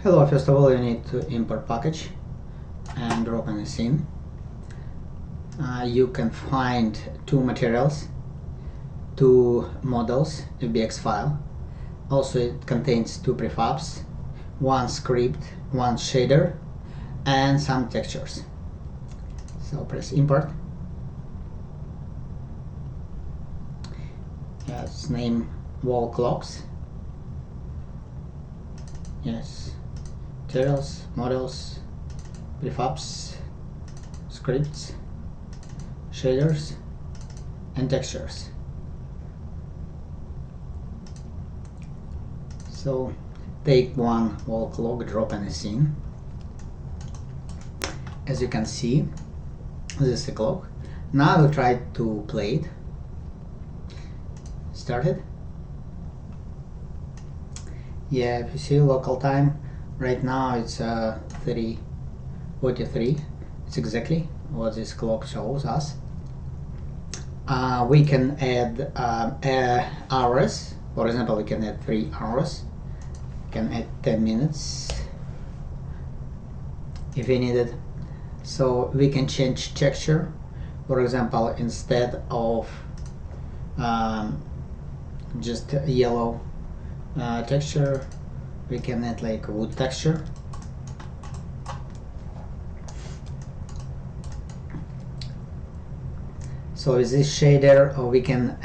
Hello, first of all you need to import package and drop in a scene. You can find two materials, two models, FBX file. Also it contains two prefabs, one script, one shader, and some textures. So press import. Yes, name wall clocks. Yes, materials, models, prefabs, scripts, shaders, and textures. So take one wall clock, drop in a scene. As you can see, this is a clock. Now I will try to play it. Started. Yeah, if you see local time, right now it's 3:43. It's exactly what this clock shows us. We can add hours. For example, we can add 3 hours. We can add 10 minutes if we need it. So we can change texture. For example, instead of just yellow texture, we can add like wood texture. So with this shader we can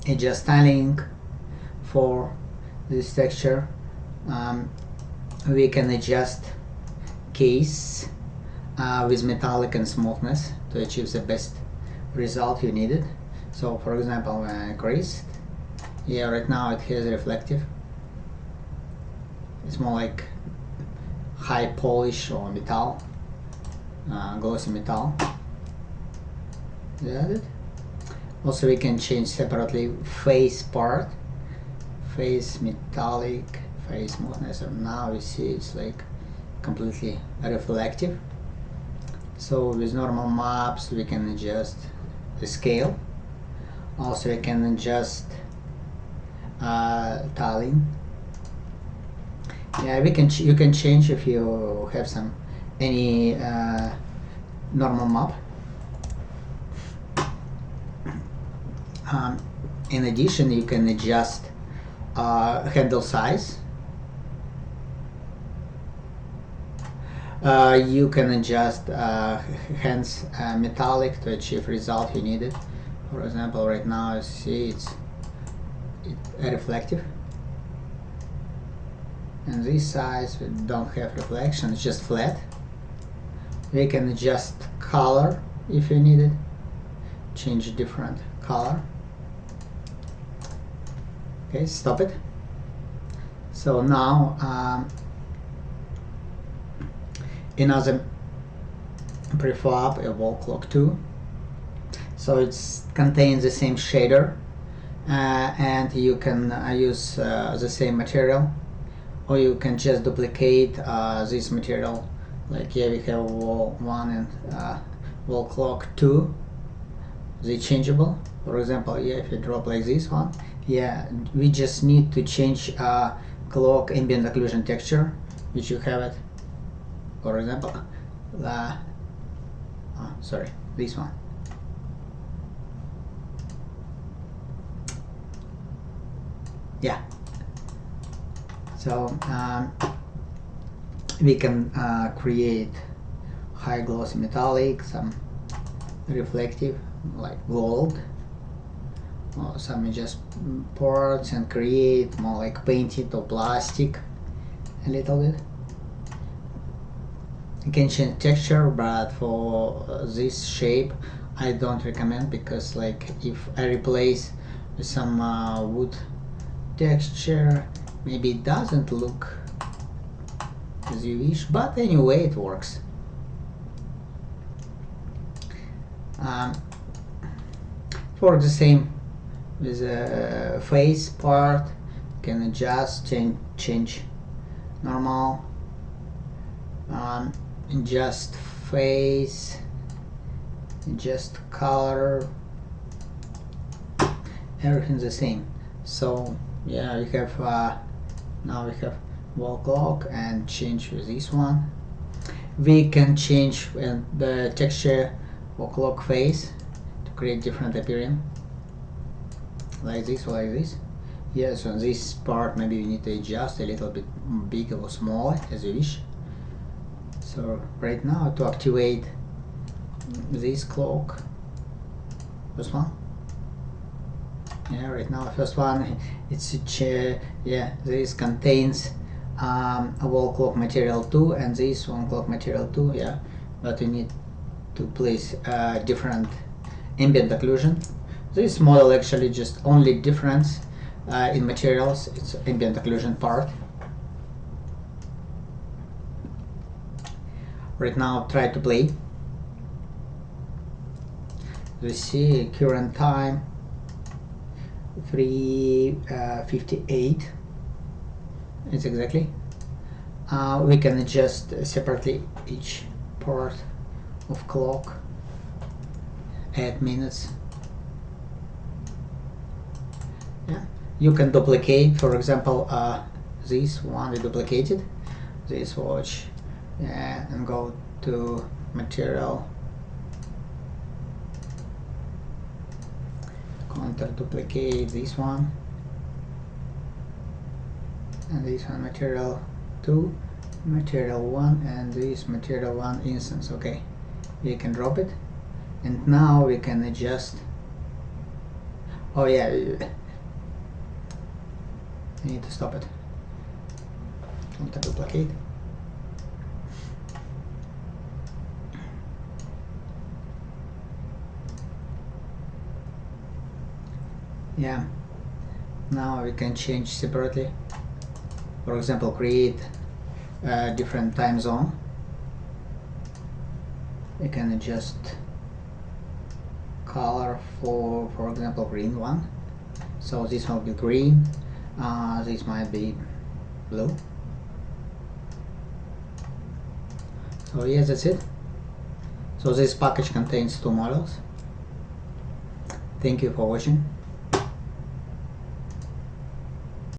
adjust styling for this texture. We can adjust case with metallic and smoothness to achieve the best result you needed. So for example, crease, yeah, right now it has reflective. It's more like high polish or metal, glossy metal. That's it. Also we can change separately face part, face metallic, face smoothness, and now we see it's like completely reflective. So with normal maps we can adjust the scale. Also we can adjust tiling. Yeah, you can change if you have any normal map. In addition, you can adjust handle size. You can adjust hands metallic to achieve result you needed. For example, right now you see it's reflective. And this size we don't have reflection, it's just flat. We can adjust color if you need it. Change a different color. Okay, stop it. So now another prefab, a wall clock 2. So it contains the same shader and you can use the same material, or you can just duplicate this material. Like here we have wall 1 and wall clock 2. They changeable. For example, yeah, if you drop like this one, yeah, we just need to change clock ambient occlusion texture, which you have it. For example, sorry, this one. Yeah. So we can create high glossy metallic, some reflective like gold, or some just parts, and create more like painted or plastic a little bit. You can change texture, but for this shape I don't recommend, because like if I replace with some wood texture, maybe it doesn't look as you wish, but anyway it works. For the same with the face part, you can adjust, change normal, adjust face, adjust color, everything's the same. So yeah, we have now we have wall clock and change this one. We can change the texture or clock face to create different appearance, like this or like this. Yes, on this part maybe you need to adjust a little bit bigger or smaller as you wish. So right now, to activate this clock, first one, yeah, right now first one, it's this contains a wall clock material 2 and this one clock material 2, yeah, but we need to place different ambient occlusion. This model actually just only difference in materials, it's ambient occlusion part. Right now try to play. We see current time 3:58. It's exactly. We can adjust separately each part of clock, add minutes. Yeah, you can duplicate, for example, this one we duplicated, this watch, yeah, and go to material, counter duplicate this one, and this one material 2, material 1, and this material 1 instance. Okay, we can drop it, and now we can adjust. Oh yeah, I need to stop it. Counter duplicate. Yeah, now we can change separately. For example, create a different time zone. We can adjust color for example, green one. So this will be green, this might be blue. So yes, that's it. So this package contains 2 models. Thank you for watching.